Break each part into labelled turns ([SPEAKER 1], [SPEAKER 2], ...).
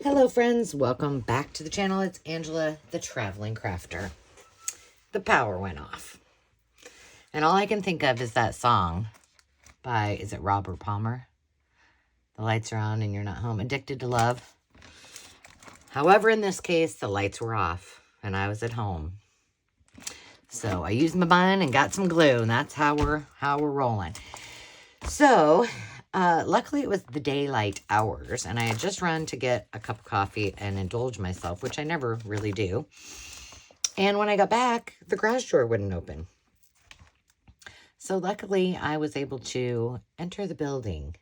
[SPEAKER 1] Hello friends, welcome back to the channel. It's Angela, the Traveling Crafter. The power went off. And all I can think of is that song by, is it Robert Palmer? The lights are on and you're not home. Addicted to Love. However, in this case, the lights were off and I was at home. So I used my mind and got some glue, and that's how we're rolling. So luckily it was the daylight hours, and I had just run to get a cup of coffee and indulge myself, which I never really do. And when I got back, the garage door wouldn't open. So luckily I was able to enter the building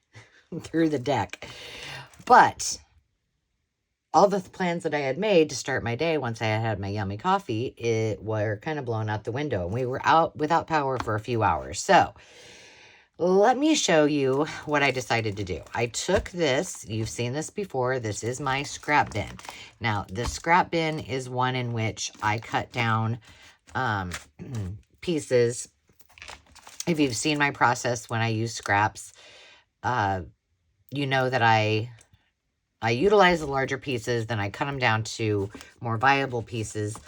[SPEAKER 1] through the deck. But all the plans that I had made to start my day once I had my yummy coffee, were kind of blown out the window. And we were out without power for a few hours. So let me show you what I decided to do. I took this. You've seen this before. This is my scrap bin. Now, the scrap bin is one in which I cut down pieces. If you've seen my process when I use scraps, you know that I utilize the larger pieces, then I cut them down to more viable pieces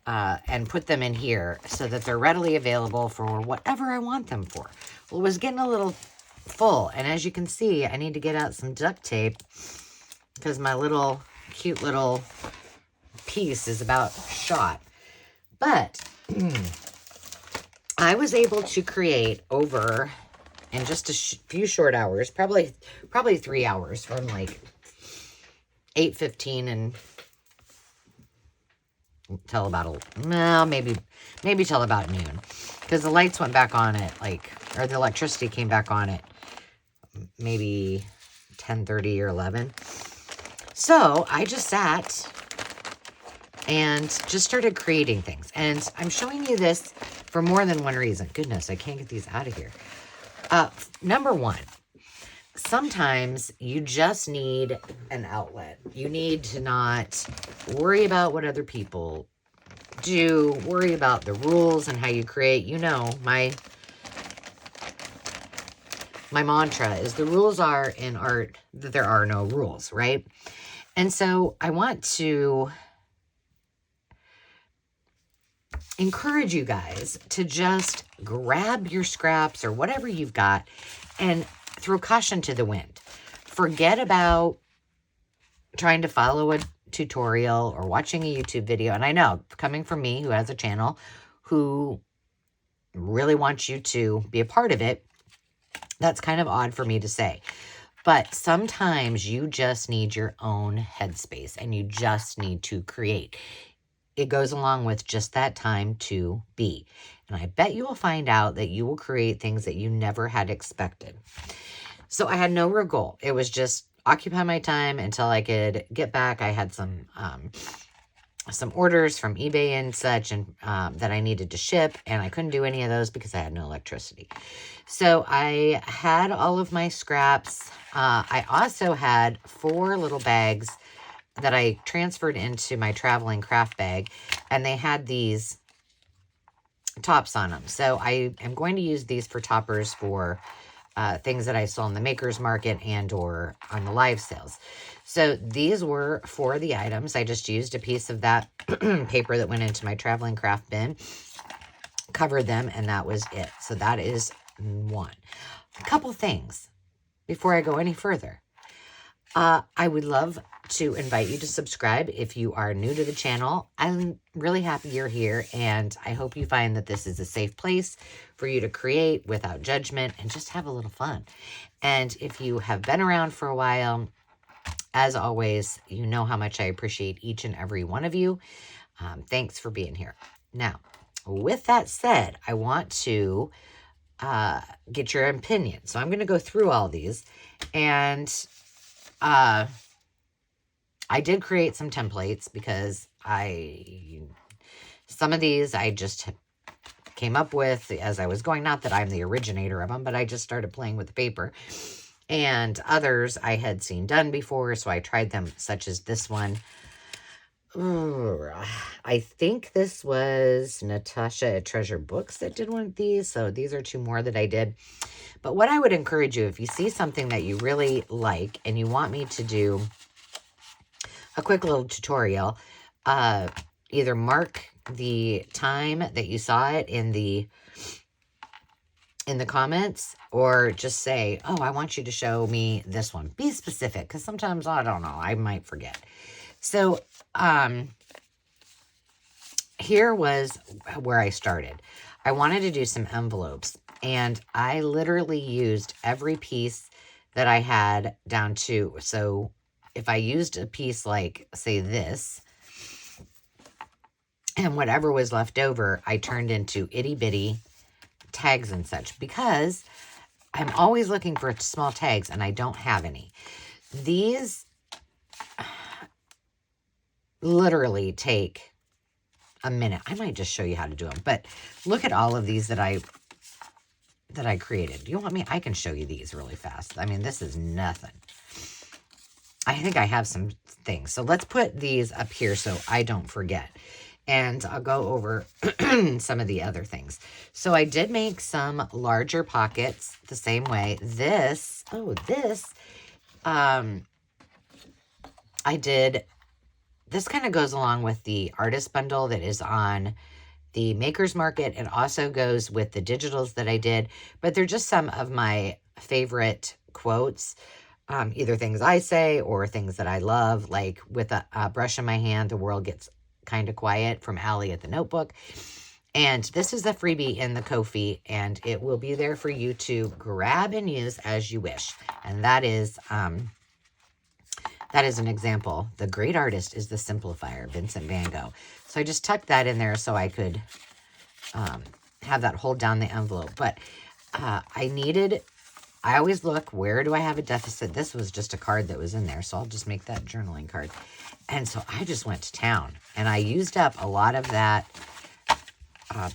[SPEAKER 1] and put them in here so that they're readily available for whatever I want them for. Well, it was getting a little full, and as you can see, I need to get out some duct tape because my little cute little piece is about shot. But I was able to create over, in just a few short hours, probably 3 hours, from like 8:15 and till about maybe till about noon, because the lights went back on at or the electricity came back on at maybe 10:30 or 11. So I just sat and just started creating things, and I'm showing you this for more than one reason. Goodness, I can't get these out of here. Number one, sometimes you just need an outlet. You need to not worry about what other people do, worry about the rules and how you create. You know, my mantra is the rules are in art that there are no rules, right? And so I want to encourage you guys to just grab your scraps or whatever you've got and throw caution to the wind. Forget about trying to follow a tutorial or watching a YouTube video. And I know, coming from me, who has a channel, who really wants you to be a part of it, that's kind of odd for me to say. But sometimes you just need your own headspace and you just need to create. It goes along with just that time to be. And I bet you will find out that you will create things that you never had expected. So I had no real goal. It was just occupy my time until I could get back. I had some orders from eBay and such, and that I needed to ship, and I couldn't do any of those because I had no electricity. So I had all of my scraps. I also had 4 little bags that I transferred into my traveling craft bag, and they had these tops on them. So I am going to use these for toppers for things that I saw in the maker's market and or on the live sales. So these were 4 of the items. I just used a piece of that paper that went into my traveling craft bin, covered them, and that was it. So that is one. A couple things before I go any further. I would love to invite you to subscribe if you are new to the channel. I'm really happy you're here, and I hope you find that this is a safe place for you to create without judgment and just have a little fun. And if you have been around for a while, as always, you know how much I appreciate each and every one of you. Thanks for being here. Now, with that said, I want to get your opinion. So I'm going to go through all these, and I did create some templates because some of these I just came up with as I was going. Not that I'm the originator of them, but I just started playing with the paper. And others I had seen done before, so I tried them, such as this one. I think this was Natasha at Treasure Books that did one of these, so these are 2 more that I did. But what I would encourage you, if you see something that you really like and you want me to do a quick little tutorial. Either mark the time that you saw it in the comments, or just say, oh, I want you to show me this one. Be specific, because sometimes, I don't know, I might forget. So, here was where I started. I wanted to do some envelopes, and I literally used every piece that I had down to, so if I used a piece like, say, this, and whatever was left over, I turned into itty-bitty tags and such, because I'm always looking for small tags, and I don't have any. These literally take a minute. I might just show you how to do them, but look at all of these that I created. You want me? I can show you these really fast. I mean, this is nothing. I think I have some things. So let's put these up here so I don't forget. And I'll go over some of the other things. So I did make some larger pockets the same way. This, I did, this kind of goes along with the artist bundle that is on the Maker's Market. It also goes with the digitals that I did, but they're just some of my favorite quotes, either things I say or things that I love, like with a brush in my hand, the world gets kind of quiet, from Allie at the Notebook. And this is a freebie in the Ko-fi, and it will be there for you to grab and use as you wish. And that is an example. The great artist is the simplifier, Vincent van Gogh. So I just tucked that in there so I could have that hold down the envelope. But I always look, where do I have a deficit? This was just a card that was in there, so I'll just make that journaling card. And so I just went to town, and I used up a lot of that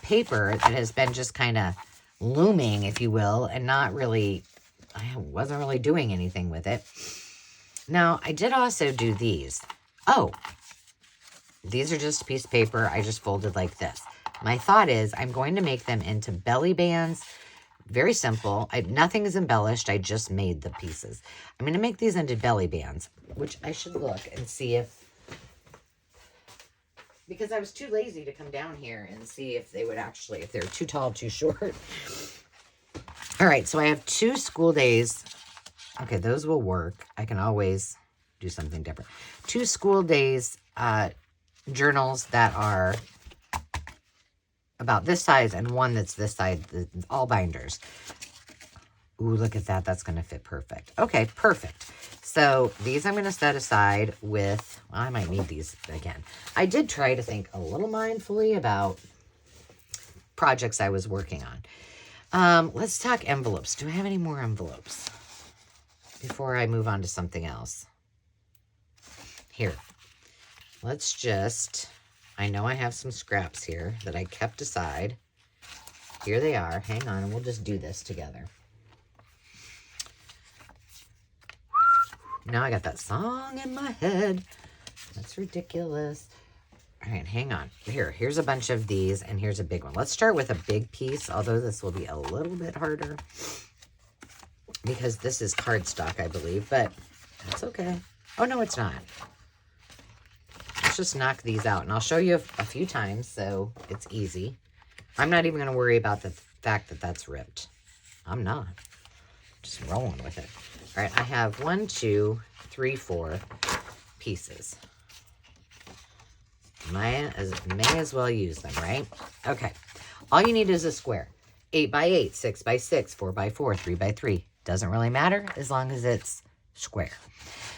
[SPEAKER 1] paper that has been just kind of looming, if you will, and not really, I wasn't really doing anything with it. Now, I did also do these. Oh, these are just a piece of paper I just folded like this. My thought is I'm going to make them into belly bands. Very simple. Nothing is embellished. I just made the pieces. I'm going to make these into belly bands, which I should look and see if, because I was too lazy to come down here and see if they would actually, if they're too tall, too short. All right, so I have 2 school days. Okay, those will work. I can always do something different. 2 school days journals that are about this size, and one that's this size, all binders. Ooh, look at that. That's going to fit perfect. Okay, perfect. So these I'm going to set aside with, well, I might need these again. I did try to think a little mindfully about projects I was working on. Let's talk envelopes. Do I have any more envelopes before I move on to something else? Here. Let's just, I know I have some scraps here that I kept aside. Here they are. Hang on, and we'll just do this together. Now I got that song in my head. That's ridiculous. All right, hang on. Here's a bunch of these, and here's a big one. Let's start with a big piece, although this will be a little bit harder because this is cardstock, I believe, but that's okay. Oh, no, it's not. Let's just knock these out, and I'll show you a few times, so it's easy. I'm not even going to worry about the fact that that's ripped. I'm not. Just rolling with it. All right, I have 1, 2, 3, 4 pieces. May as well use them, right? Okay. All you need is a square. 8 by 8, 6 by 6, 4 by 4, 3 by 3. Doesn't really matter as long as it's square.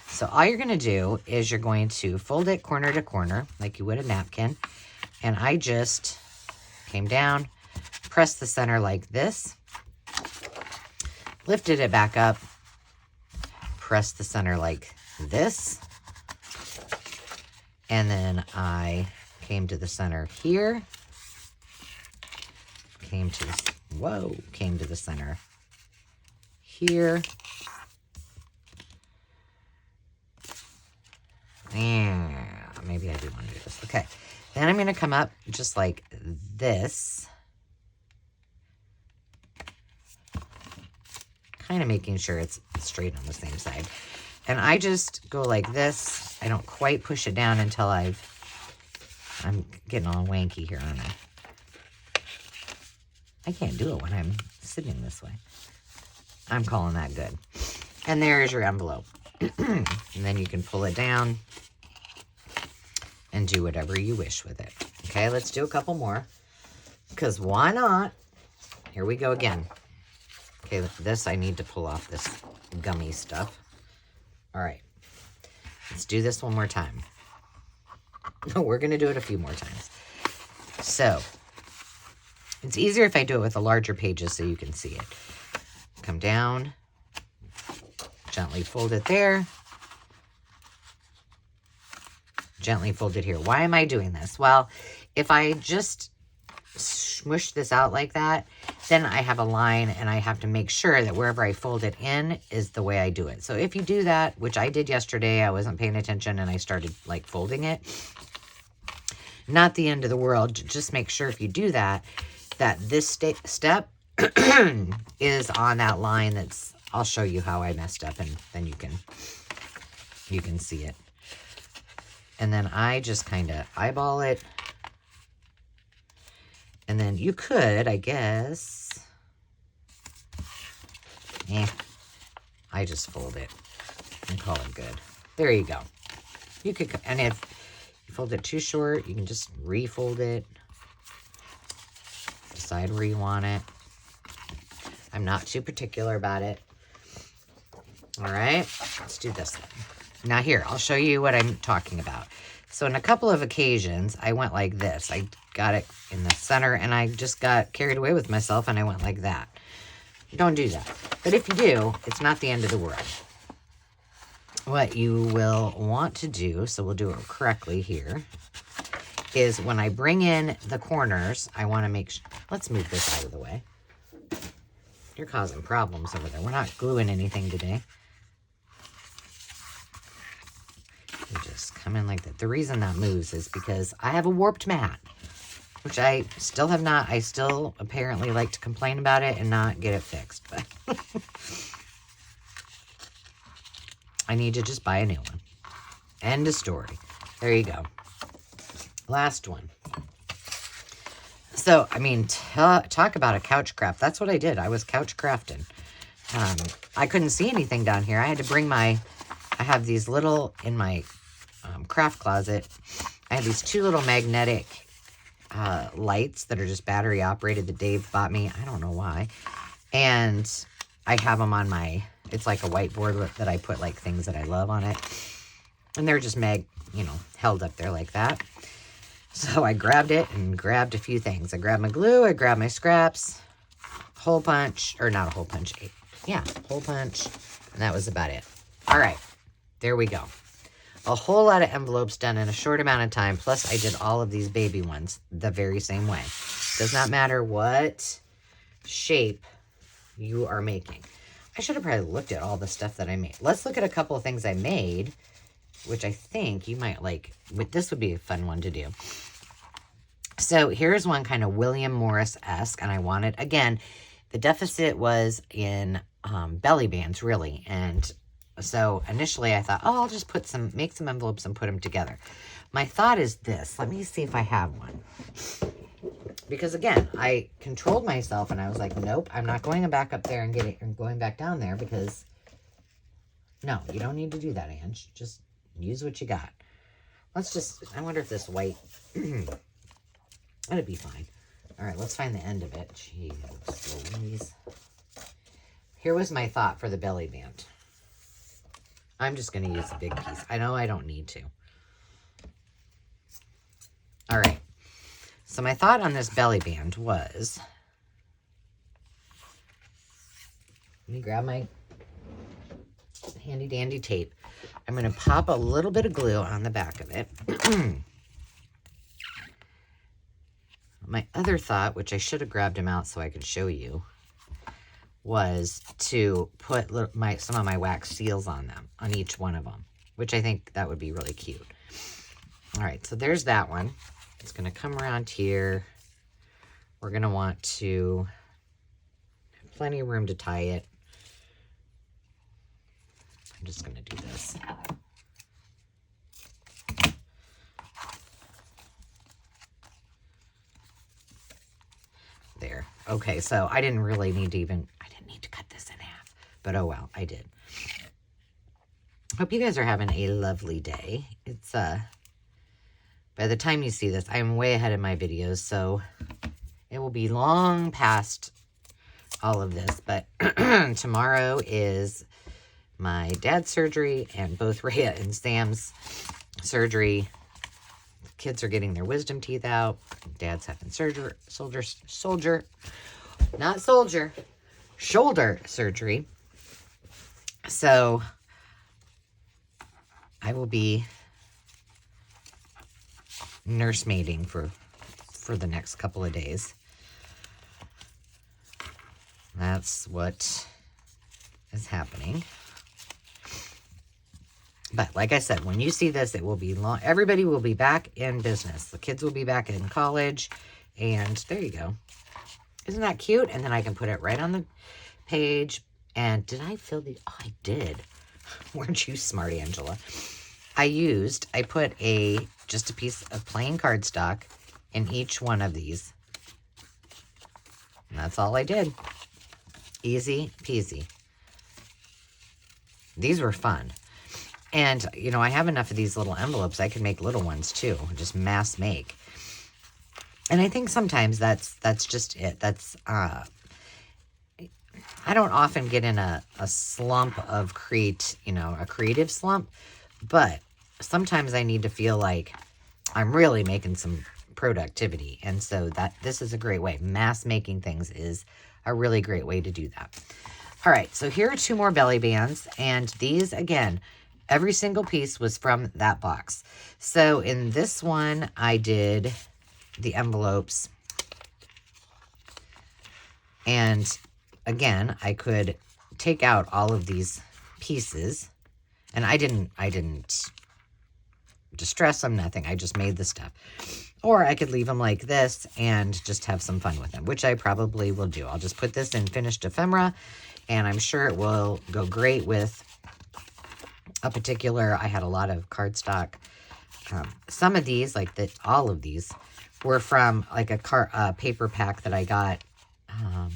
[SPEAKER 1] So all you're going to do is you're going to fold it corner to corner like you would a napkin. And I just came down, pressed the center like this, lifted it back up, pressed the center like this, and then I came to the center here, came to the center here, and maybe I do want to do this. Okay, then I'm going to come up just like this, kind of making sure it's straight on the same side. And I just go like this. I don't quite push it down until I'm getting all wanky here, aren't I? I can't do it when I'm sitting this way. I'm calling that good. And there's your envelope. And then you can pull it down and do whatever you wish with it. Okay, let's do a couple more. Because why not? Here we go again. Okay, this I need to pull off this gummy stuff. All right. Let's do this one more time. No, we're going to do it a few more times. So, it's easier if I do it with the larger pages so you can see it. Come down. Gently fold it there. Gently fold it here. Why am I doing this? Well, if I just smush this out like that, then I have a line and I have to make sure that wherever I fold it in is the way I do it. So if you do that, which I did yesterday, I wasn't paying attention and I started like folding it. Not the end of the world. Just make sure if you do that, that this step is on that line that's, I'll show you how I messed up and then you can see it. And then I just kind of eyeball it. And then you could, I guess, I just fold it and call it good. There you go. You could, and if you fold it too short, you can just refold it. Decide where you want it. I'm not too particular about it. All right, let's do this one. Now here, I'll show you what I'm talking about. So in a couple of occasions, I went like this. I got it in the center and I just got carried away with myself and I went like that. Don't do that. But if you do, it's not the end of the world. What you will want to do, so we'll do it correctly here, is when I bring in the corners, I want to make sure, let's move this out of the way. You're causing problems over there. We're not gluing anything today. You just come in like that. The reason that moves is because I have a warped mat, which I still have not. I still apparently like to complain about it and not get it fixed. But I need to just buy a new one. End of story. There you go. Last one. So, I mean, talk about a couch craft. That's what I did. I was couch crafting. I couldn't see anything down here. I had to bring I have these little, in my craft closet, I have these two little magnetic lights that are just battery operated that Dave bought me. I don't know why. And I have them on it's like a whiteboard that I put like things that I love on it. And they're just held up there like that. So I grabbed it and grabbed a few things. I grabbed my glue, I grabbed my scraps, hole punch, or not a hole punch, hole punch, and that was about it. All right, there we go. A whole lot of envelopes done in a short amount of time, plus I did all of these baby ones the very same way. Does not matter what shape you are making. I should have probably looked at all the stuff that I made. Let's look at a couple of things I made, which I think you might like. This would be a fun one to do. So here's one kind of William Morris-esque, and I wanted, again, the deficit was in belly bands, really. And so initially I thought, I'll just make some envelopes and put them together. My thought is this. Let me see if I have one. Because again, I controlled myself and I was like, nope, I'm not going back up there and going back down there because, no, you don't need to do that, Ange. Just use what you got. I wonder if this white, that'd be fine. All right, let's find the end of it. Jeez Louise. Here was my thought for the belly band. I'm just going to use a big piece. I know I don't need to. All right. So my thought on this belly band was, let me grab my handy dandy tape. I'm going to pop a little bit of glue on the back of it. My other thought, which I should have grabbed him out so I could show you, was to put some of my wax seals on them, on each one of them, which I think that would be really cute. All right, so there's that one. It's going to come around here. We're going to want to have plenty of room to tie it. I'm just going to do this. There. Okay, so I didn't really need to I didn't need to cut this in half, but oh well, I did. Hope you guys are having a lovely day. It's, by the time you see this, I'm way ahead of my videos, so it will be long past all of this, but tomorrow is my dad's surgery and both Rhea and Sam's surgery. The kids are getting their wisdom teeth out. Dad's having shoulder surgery. So I will be nursemaiding for the next couple of days. That's what is happening. But like I said, when you see this, it will be long. Everybody will be back in business. The kids will be back in college. And there you go. Isn't that cute? And then I can put it right on the page. And did I fill the... Oh, I did. Weren't you smart, Angela? I put just a piece of plain cardstock in each one of these. And that's all I did. Easy peasy. These were fun. And, you know, I have enough of these little envelopes. I can make little ones, too. Just mass make. And I think sometimes that's just it. That's, I don't often get in a slump of a creative slump. But sometimes I need to feel like I'm really making some productivity. And so this is a great way. Mass making things is a really great way to do that. All right, so here are 2 more belly bands. And these, again... Every single piece was from that box. So in this one, I did the envelopes. And again, I could take out all of these pieces. And I didn't distress them, nothing. I just made the stuff. Or I could leave them like this and just have some fun with them, which I probably will do. I'll just put this in finished ephemera, and I'm sure it will go great with I had a lot of cardstock. Some of these, all of these, were from like a paper pack that I got. It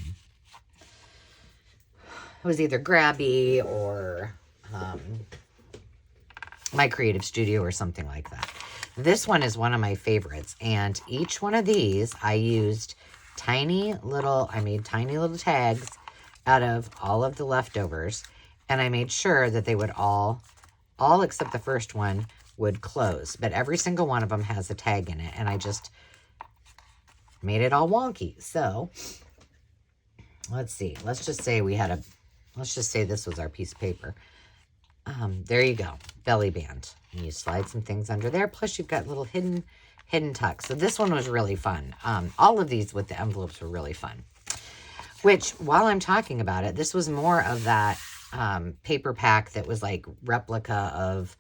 [SPEAKER 1] was either Grabby or My Creative Studio or something like that. This one is one of my favorites, and each one of these I used I made tiny little tags out of all of the leftovers, and I made sure that they would all except the first one would close, but every single one of them has a tag in it, and I just made it all wonky. So let's see. Let's just say this was our piece of paper. There you go, belly band. And you slide some things under there. Plus, you've got little hidden tucks. So this one was really fun. All of these with the envelopes were really fun. Which, while I'm talking about it, this was more of that paper pack that was like replica of,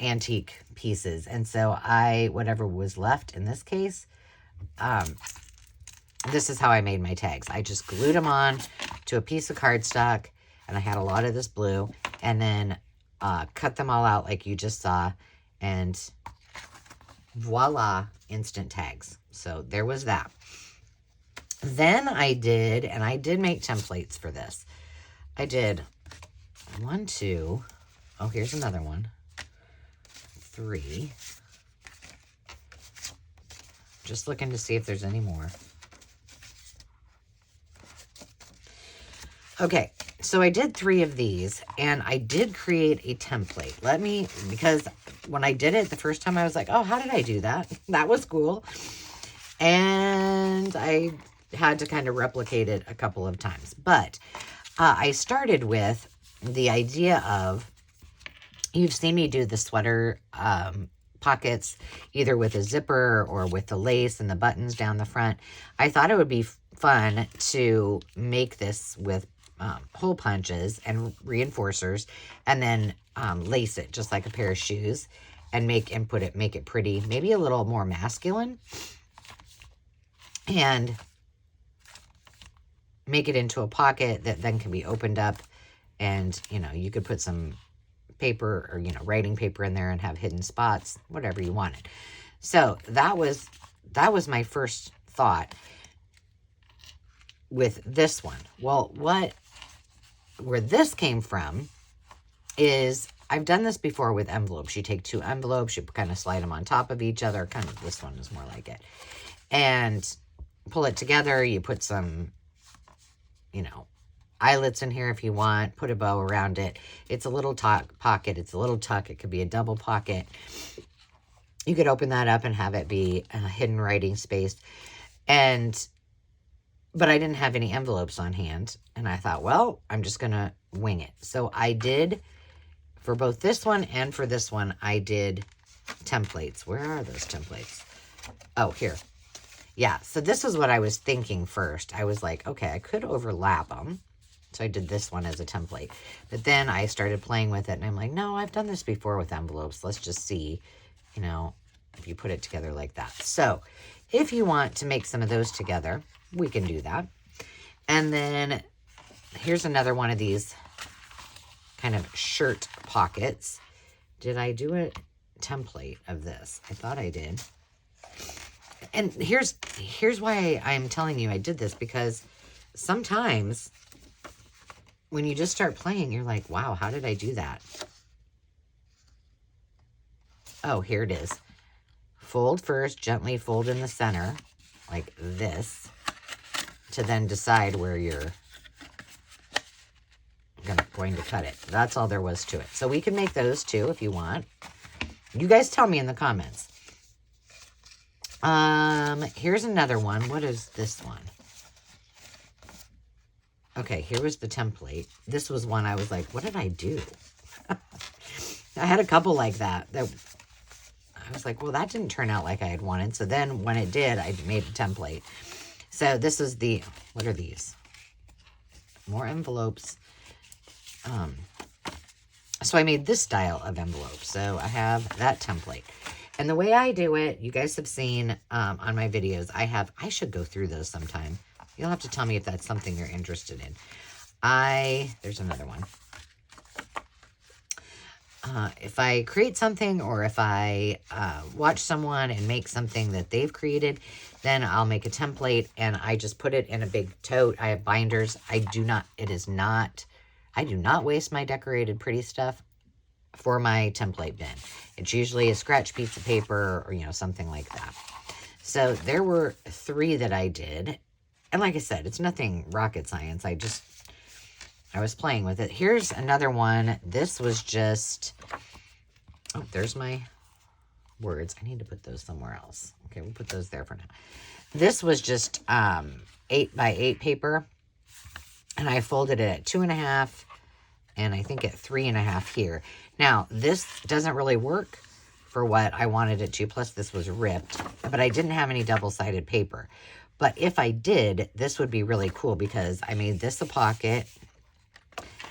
[SPEAKER 1] antique pieces. And so whatever was left in this case, this is how I made my tags. I just glued them on to a piece of cardstock, and I had a lot of this blue, and then cut them all out like you just saw, and voila, instant tags. So there was that. Then I did make templates for this. I did 1, 2, oh, here's another one, 3. Just looking to see if there's any more. Okay, so I did 3 of these, and I did create a template. Because when I did it the first time, I was like, oh, how did I do that? That was cool. And I had to kind of replicate it a couple of times. But I started with the idea of, you've seen me do the sweater pockets, either with a zipper or with the lace and the buttons down the front. I thought it would be fun to make this with hole punches and reinforcers, and then lace it just like a pair of shoes, and make it pretty, maybe a little more masculine, and make it into a pocket that then can be opened up And, you know, you could put some paper or, you know, writing paper in there and have hidden spots, whatever you wanted. So that was my first thought with this one. Well, where this came from is I've done this before with envelopes. You take 2 envelopes, you kind of slide them on top of each other. Kind of this one is more like it. And pull it together. You put some, you know, eyelets in here if you want. Put a bow around it. It's a little pocket. It's a little tuck. It could be a double pocket. You could open that up and have it be a hidden writing space. But I didn't have any envelopes on hand. And I thought, well, I'm just going to wing it. So I did, for both this one and for this one, I did templates. Where are those templates? Oh, here. Yeah, so this is what I was thinking first. I was like, okay, I could overlap them. So I did this one as a template. But then I started playing with it, and I'm like, no, I've done this before with envelopes. Let's just see, you know, if you put it together like that. So if you want to make some of those together, we can do that. And then here's another one of these kind of shirt pockets. Did I do a template of this? I thought I did. And here's why I'm telling you I did this, because sometimes when you just start playing, you're like, wow, how did I do that? Oh, here it is. Fold first, gently fold in the center, like this, to then decide where you're going to cut it. That's all there was to it. So we can make those too if you want. You guys tell me in the comments. Here's another one. What is this one? Okay, here was the template. This was one I was like, what did I do? I had a couple like that I was like, well, that didn't turn out like I had wanted. So then when it did, I made a template. So this is the, what are these? More envelopes. So I made this style of envelope. So I have that template. And the way I do it, you guys have seen on my videos, I should go through those sometime. You'll have to tell me if that's something you're interested in. There's another one. If I create something, or if I watch someone and make something that they've created, then I'll make a template and I just put it in a big tote. I have binders. I do not waste my decorated pretty stuff for my template bin. It's usually a scratch piece of paper or, you know, something like that. So there were 3 that I did. And like I said, it's nothing rocket science. I was playing with it. Here's another one. This was just, oh, there's my words. I need to put those somewhere else. Okay, we'll put those there for now. This was just 8 by 8 paper. And I folded it at 2.5 and I think at 3.5 here. Now, this doesn't really work for what I wanted it to. Plus, this was ripped, but I didn't have any double-sided paper. But if I did, this would be really cool because I made this a pocket,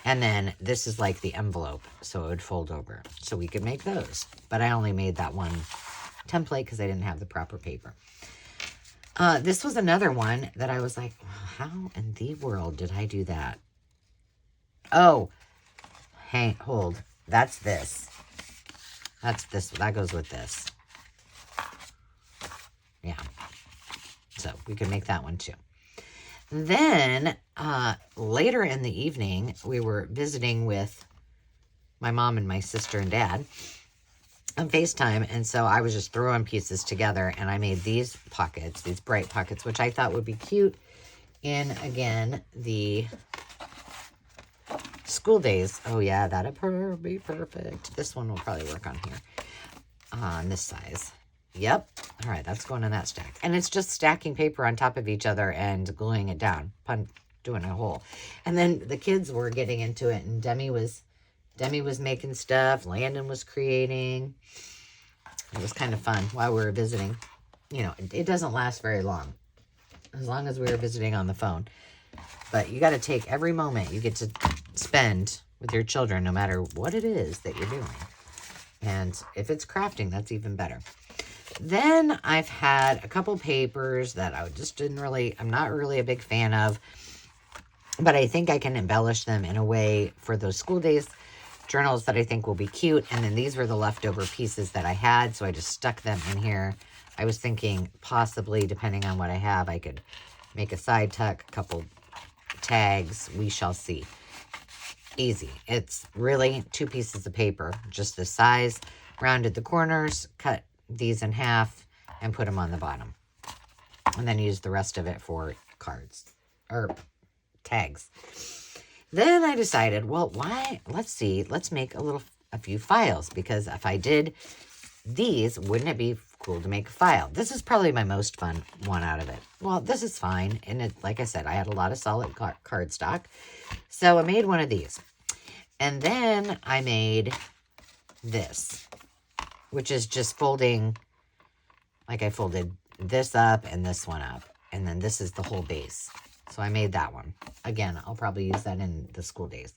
[SPEAKER 1] and then this is like the envelope, so it would fold over. So we could make those. But I only made that one template because I didn't have the proper paper. This was another one that I was like, how in the world did I do that? Oh, hold. That's this. That's this. That goes with this. Yeah. So we could make that one too. Then later in the evening, we were visiting with my mom and my sister and dad on FaceTime. And so I was just throwing pieces together and I made these pockets, these bright pockets, which I thought would be cute in, again, the school days. Oh yeah, that'd be perfect. This one will probably work on here, on this size. Yep. All right, that's going in that stack. And it's just stacking paper on top of each other and gluing it down, doing a hole. And then the kids were getting into it, and Demi was making stuff. Landon was creating. It was kind of fun while we were visiting. You know, it doesn't last very long, as long as we were visiting on the phone. But you got to take every moment you get to spend with your children, no matter what it is that you're doing. And if it's crafting, that's even better. Then I've had a couple papers that I just I'm not really a big fan of. But I think I can embellish them in a way for those school days journals that I think will be cute. And then these were the leftover pieces that I had, so I just stuck them in here. I was thinking possibly, depending on what I have, I could make a side tuck, a couple tags. We shall see. Easy. It's really 2 pieces of paper, just the size, rounded the corners, cut these in half, and put them on the bottom. And then use the rest of it for cards or tags. Then I decided, well, why? Let's make a few files, because if I did these, wouldn't it be cool to make a file? This is probably my most fun one out of it. Well, this is fine. And it, like I said, I had a lot of solid cardstock. So I made one of these. And then I made this, which is just folding, like I folded this up and this one up. And then this is the whole base. So I made that one. Again, I'll probably use that in the school days.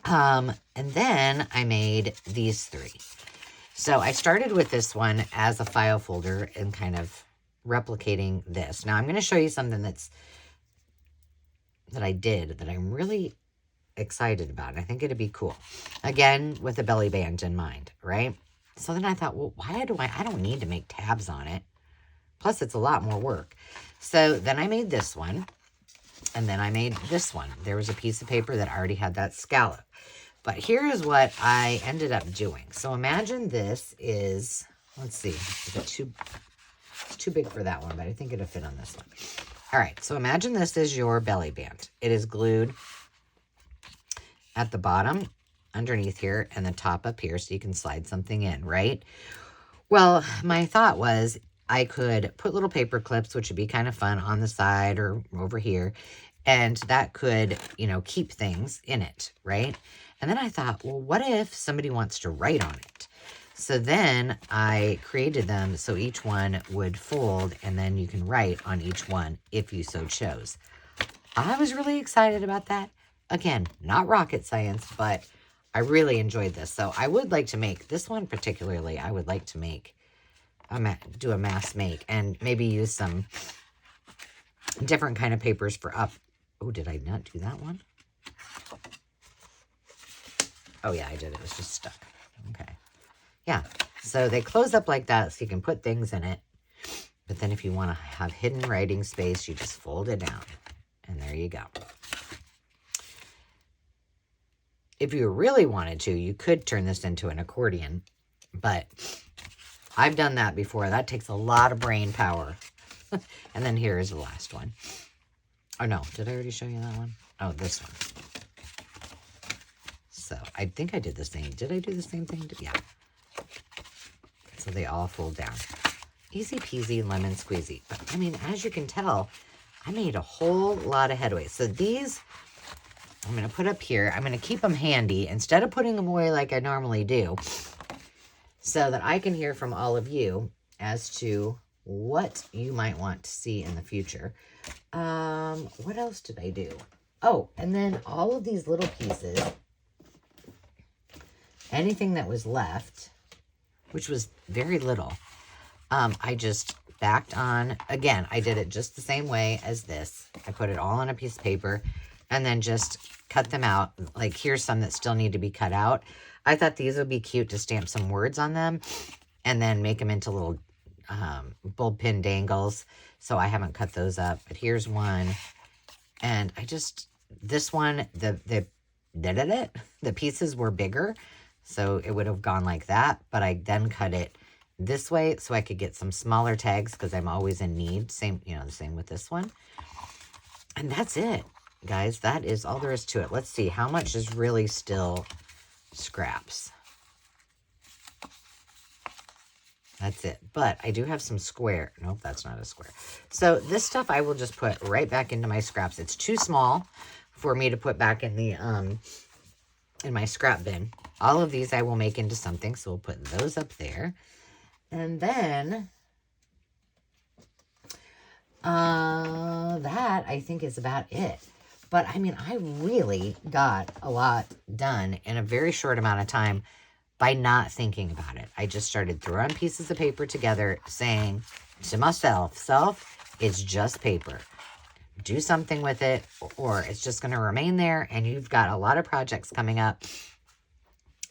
[SPEAKER 1] And then I made these 3. So I started with this one as a file folder and kind of replicating this. Now I'm going to show you something that I did that I'm really excited about. And I think it'd be cool. Again, with a belly band in mind, right? So then I thought, well, I don't need to make tabs on it. Plus, it's a lot more work. So then I made this one, and then I made this one. There was a piece of paper that already had that scallop. But here is what I ended up doing. So imagine this is, let's see, it's too big for that one, but I think it'll fit on this one. All right, so imagine this is your belly band. It is glued at the bottom, underneath here, and the top up here, so you can slide something in, right? Well, my thought was, I could put little paper clips, which would be kind of fun, on the side or over here. And that could, keep things in it, right? And then I thought, well, what if somebody wants to write on it? So then I created them so each one would fold, and then you can write on each one if you so chose. I was really excited about that. Again, not rocket science, but I really enjoyed this. So I would like to make this one particularly. I would like to make do a mass make and maybe use some different kind of papers for up. Oh, did I not do that one? Oh yeah, I did. It was just stuck. Okay. Yeah. So they close up like that so you can put things in it. But then if you want to have hidden writing space, you just fold it down. And there you go. If you really wanted to, you could turn this into an accordion. But I've done that before. That takes a lot of brain power. And then here is the last one. Oh, no. Did I already show you that one? Oh, this one. So I think I did the same. Did I do the same thing? Yeah. So they all fold down. Easy peasy, lemon squeezy. But, I mean, as you can tell, I made a whole lot of headway. So these, I'm going to put up here. I'm going to keep them handy instead of putting them away like I normally do, so that I can hear from all of you as to what you might want to see in the future. What else did I do? Oh, and then all of these little pieces, anything that was left, which was very little, I just backed on. Again, I did it just the same way as this. I put it all on a piece of paper and then just cut them out. Like, here's some that still need to be cut out. I thought these would be cute to stamp some words on them and then make them into little bulb pin dangles. So I haven't cut those up, but here's one. And I just, this one, the pieces were bigger, so it would have gone like that. But I then cut it this way so I could get some smaller tags because I'm always in need. Same, the same with this one. And that's it, guys. That is all there is to it. Let's see how much is really still scraps. That's it. But I do have some square. Nope, that's not a square. So this stuff I will just put right back into my scraps. It's too small for me to put back in the in my scrap bin. All of these I will make into something, so we'll put those up there. And then that I think is about it. But I mean, I really got a lot done in a very short amount of time by not thinking about it. I just started throwing pieces of paper together, saying to myself, it's just paper. do something with it, or it's just going to remain there, and you've got a lot of projects coming up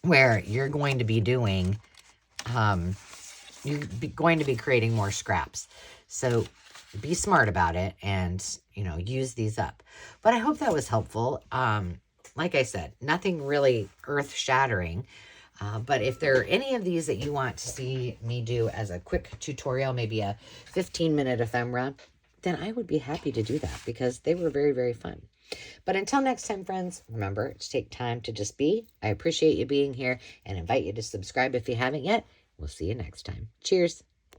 [SPEAKER 1] where you're going to be doing, going to be creating more scraps. So be smart about it and, you know, use these up. But I hope that was helpful. Like I said, nothing really earth-shattering. But if there are any of these that you want to see me do as a quick tutorial, maybe a 15-minute ephemera, then I would be happy to do that because they were very, very fun. But until next time, friends, remember to take time to just be. I appreciate you being here and invite you to subscribe if you haven't yet. We'll see you next time. Cheers.